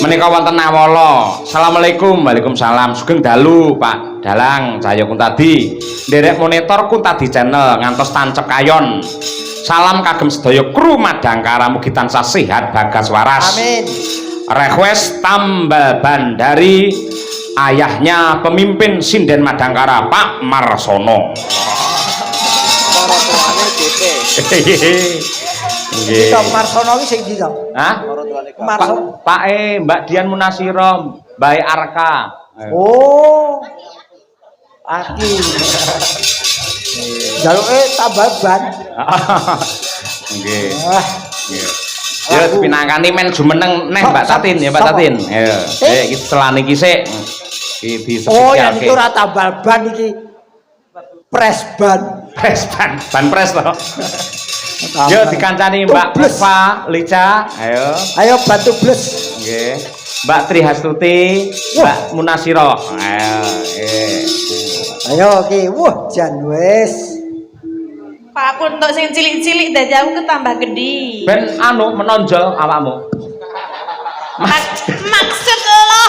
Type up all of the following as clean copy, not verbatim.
Menika wonten awala. Assalamualaikum. Waalaikumsalam. Sugeng dalu, Pak Dalang, Cahya Kuntadi. Nderek monitor Kuntadi Channel ngantos tancep kayon. Salam kagem sedaya kru Madangkara mugi tansah sehat bagas waras. Amin. Request tambal ban dari ayahnya pemimpin Sinden Madangkara, Pak Marsono. Para tuane DP. Nggih. Pak Marsono iki sing ndi to? Hah? Marsono. Pak Mbak Dian Munasiro, Mbak Arka. Oh. Aki. Jaluke tambal ban. Nggih. Wah. Nggih. Ya pinangkani men jumeneng neh Mbak Tatin ya Mbak Tatin. Ayo. Iki selane iki sik. Iki Oh, ya iki ora tambal ban iki. Pres ban. Ban pres to. Yo dikancani Mbak Eva Lica, ayo. Ayo bantu bles. Nggih. Mbak Tri Hastuti, Mbak Munasiro. Ayo, nggih. Ayo iki, wah jan wis. Pak aku untuk sing cilik-cilik dadi aku ketambah gede. Ben anu menonjol awakmu. Maksud lo?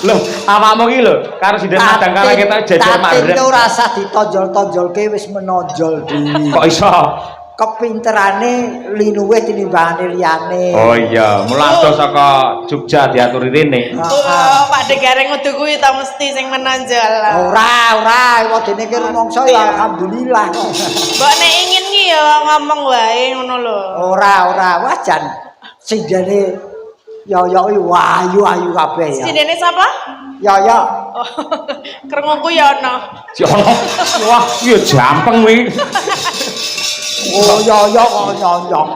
Loh, awakmu iki lho, karo Sinden Madangkara kita jejer marep. Tatin ora usah ditonjol-tonjolke wis menonjol dhewe. Kok iso? Kepinterane linuwih tinimbangane liyane. Oh iya, mulados saka Jogja diaturi rene. Oh, Pak Degareng udu kuwi ta mesti sing menonjol. Ora, wadene ki rumangsa ya alhamdulillah. Mbok nek ingin ki ya ngomong wae ngono lho. Ora, wajan. Sindene Yoyo iki ayu kabeh ya. Sindene sapa? Yoyo. Oh, krunguku ya ana. Si ono. Wah, iya jampeng kuwi. Oh, Yoyo kok nyonyong.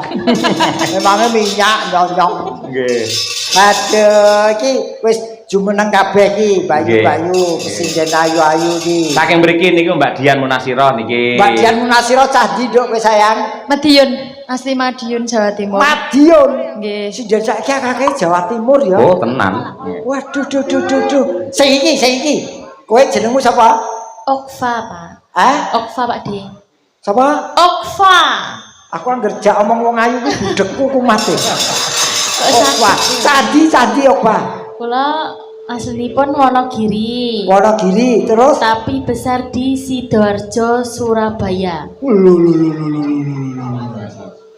Memangnya minyak nyonyong. Nggih. Aduh, iki wis jumeneng kabeh iki, Bayu-bayu, sinden ayu-ayu iki. Saking mriki niku Mbak Dian Munasiro niki. Mbak Dian Munasiro cah ndi nduk kowe sayang? Madiun, asli Madiun Jawa Timur. Madiun. Nggih. Sinden saiki akeh Jawa Timur ya. Oh, tenan. Waduh, duh. Sing iki. Kowe jenengmu sapa? Okfa, Pak. Hah? Okfa, Pak D. Sapa? Okfa. Aku angger jak omong wong ayu ku budekku kumate. Okwa. Candi Okwa. Kula aslinipun Wonogiri. Wonogiri, terus Tapi besar di Sidoarjo, Surabaya.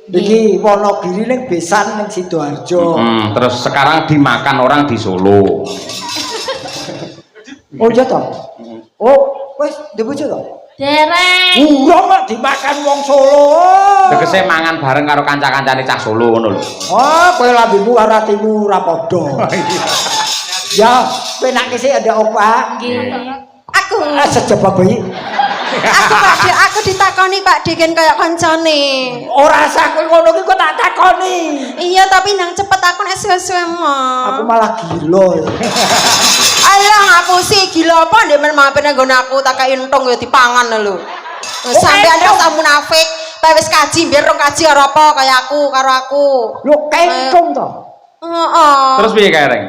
Iki Wonogiri ning besan ning Sidoarjo. Terus sekarang dimakan orang di Solo. Oh iya toh? Oh, wis dibojo toh? Dereng. Urung kok dimakan wong Solo. Tegese mangan bareng karo kanca-kancane cah Solo ngono lho. Oh, kowe lambemu karo atimu ora padha. Ya, penake sih ada opa. Nggih. Aku Sejaba bayi. Pak D, aku ditakoni Pak D kan kaya kancane. Ora usah kowe ngono ki kok tak takoni. Iya, tapi nang cepet aku nek suwe-suwe mah. Aku malah gila. Alah aku sih gila apa ndek men mampir nang nggon aku tak kei entung ya dipangan lho. Sampai ada sak munafik, wis kaji biar rong kaji karo apa kaya aku karo aku. Lho kengkung to. Heeh. Terus piye Kareng?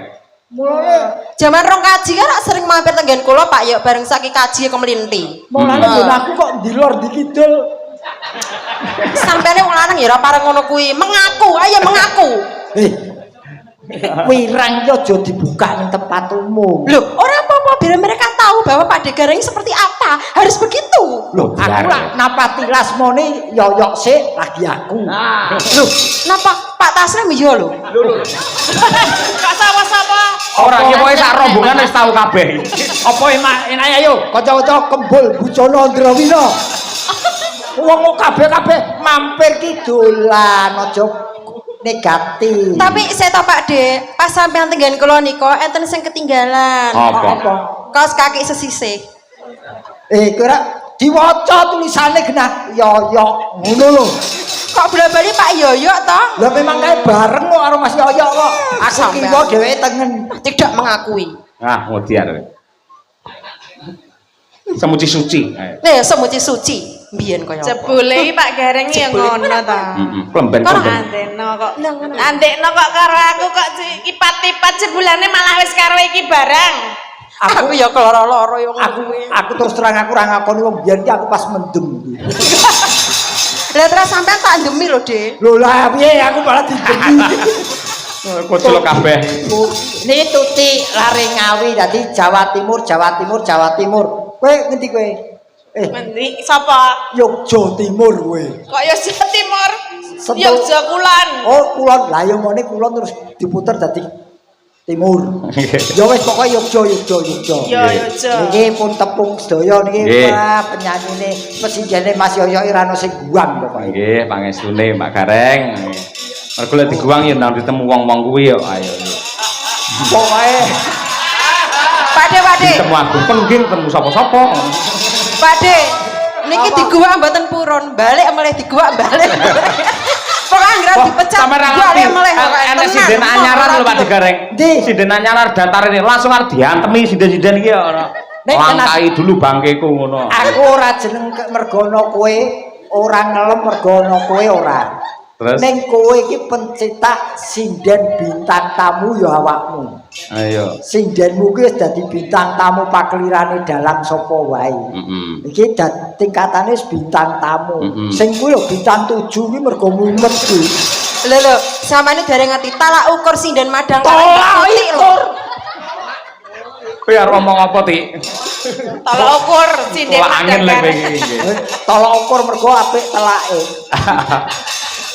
Mulane Jaman rong kaji kan sering mampir tenggen kula Pak ya bareng saking kaji kemelinti. mulane nggon aku kok ndilor dikidul. Sampene wong lanang ya ora pareng ngono kuwi. Mengaku, ayo mengaku. Wirang ki aja dibuka ning tempat umum. Loh, ora apa-apa biar mereka tahu bahwa Pak Degareng seperti apa. Harus begitu. Loh, aku lah napati lasmone yoyok sik lagi aku. Loh, napa Pak Taslim ya lho? Kak sapa-sapa. Ora iki pokoke sak rombongan wis tau kabeh. Apa enak ayo kanca-kanca kembul Bucana Andrawina. Wong kabeh mampir ki dolan aja negatif. Tapi saya tahu Pak De, pas sampean tenggen kula nika enten sing ketinggalan. Apa? Kaos kaki sesisih. Kira diwaca tulisane genah yoyok ngono lho. Kok bola-bali Pak Yoyo to? Lah memang kae bareng kok karo Mas Yoyok kok. Aku kiwa dheweke tengen. Tidak mengakui. Ah, ngodian kowe. Semuci suci. Semuci suci mbiyen kaya. Jebule Pak Gareng ya ngono ta. Klemben. Kok andekno kok. Andekno kok karo aku kok kipat-kipat jebulane malah wis karo iki barang. Aku ya keloro-loro ya Aku terus terang aku ora ngakoni wong biyen ki aku pas mendem. Lah terus sampean tak ndemi lho, Dik. Lho lah piye aku malah didemi. Kuculuk kabeh. Niki Tuti lare Ngawi dadi Jawa Timur, Jawa Timur, Jawa Timur. Kowe ngendi kowe? Mendi sapa? Yogya Timur kowe. Kok Yogya Timur? Sentul. Yogya Kulon. Oh, kulon. Lah ya ngene kulon terus diputer dadi timur. Ya wis pokoke Yogya. Ya Yogya. Niki pun tepung sedaya niki Nggih. wah penyanyine pesinjane Mas Yoyo ora ono sing guang pokoke. Nggih, pangestune Mbak Gareng. Mergo lek diguang ya nang ditemu wong-wong kuwi yo ayo. Pokoke Pakde, Ditemu aku pengging temu sapa-sapa. Pakde. Niki diguwak mboten purun, balik melih diguwak balik. Pokoke anggere dipecat. Sampe ra balik ngerti. melih. Enek sinden anyaran lho Pak Gareng. Ndi? Sinden anyaran dantar ini langsung arep diantemi sinden-sinden iki ora. Nek Langkai dulu bangkeku ngono. aku ora jeneng mergono kowe, ora ngelem mergono kowe ora. Terus Ning kowe iki pencetak sinden bintang tamu ya awakmu. ayo. Sindenmu ki wis dadi bintang tamu paklirane dalang sapa wae. Heeh. Iki tingkatane wis bintang tamu. Sing kuwi ya bintang 7 ki mergo mumet kuwi. Lho, sampeyan dereng ngerti talak ukur sinden madang Tolak ukur. Kowe arep ngomong apa, Ti? Tolak ukur sinden Tolak angin lek kowe madang. iki. Tolak ukur mergo apik telake.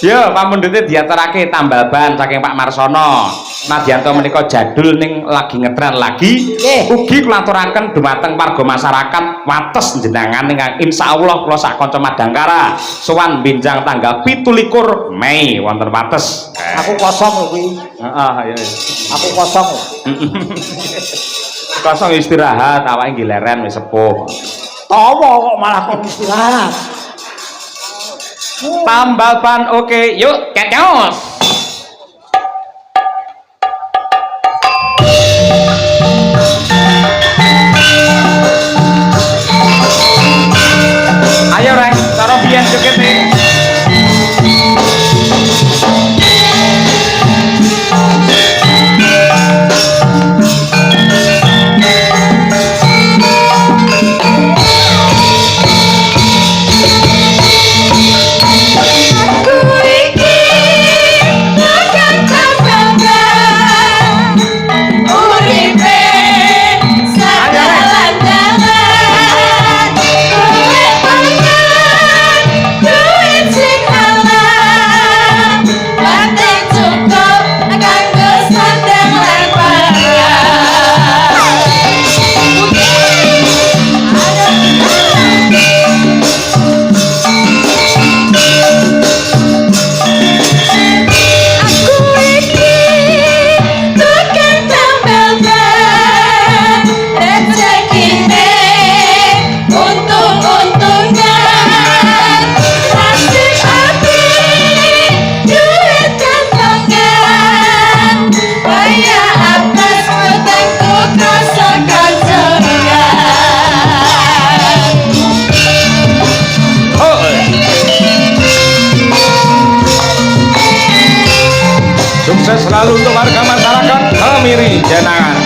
Yo, pamundhute diaturake tambal ban saking Pak Marsono. Nadianto menika jadul ning lagi ngetren lagi. Nggih. Ugi kula aturaken dumateng warga masyarakat wates njenengan ingkang insyaallah kula sak kanca Madangkara sowan benjang tanggal 17 Mei wonten wates. Aku kosong lho kuwi. Heeh, ayo. Aku kosong. Kosong istirahat, awake nggih leren wis sepuh. Tawa kok malah kok istirahat. Tambal ban oke, yuk kekeos. Ayo Reng, cara biyen joget nih. Sukses selalu untuk warga masyarakat Kemiri Jenangan.